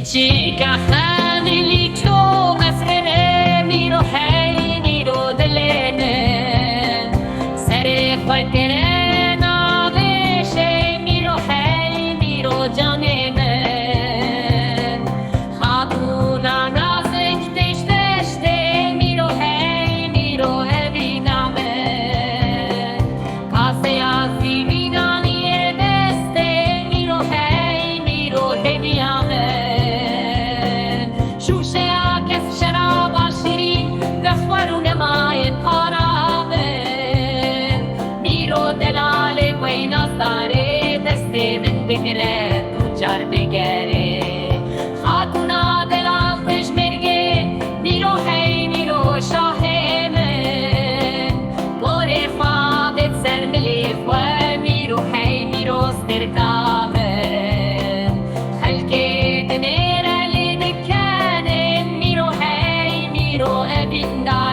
Chica family to masrene miro hey miro delene sare fartene na veshe miro hey miro janene khatuna nazik tishte miro hey miro eviname kase azivina niye deste miro hey miro hediame بگره تجار بگره خاتونا دلا خوش مرگه میرو هی میرو شاه من گوره خوابت سر ملیف و میرو هی میرو سرکامه خلکت میره لدکانه میرو هی میرو ابنده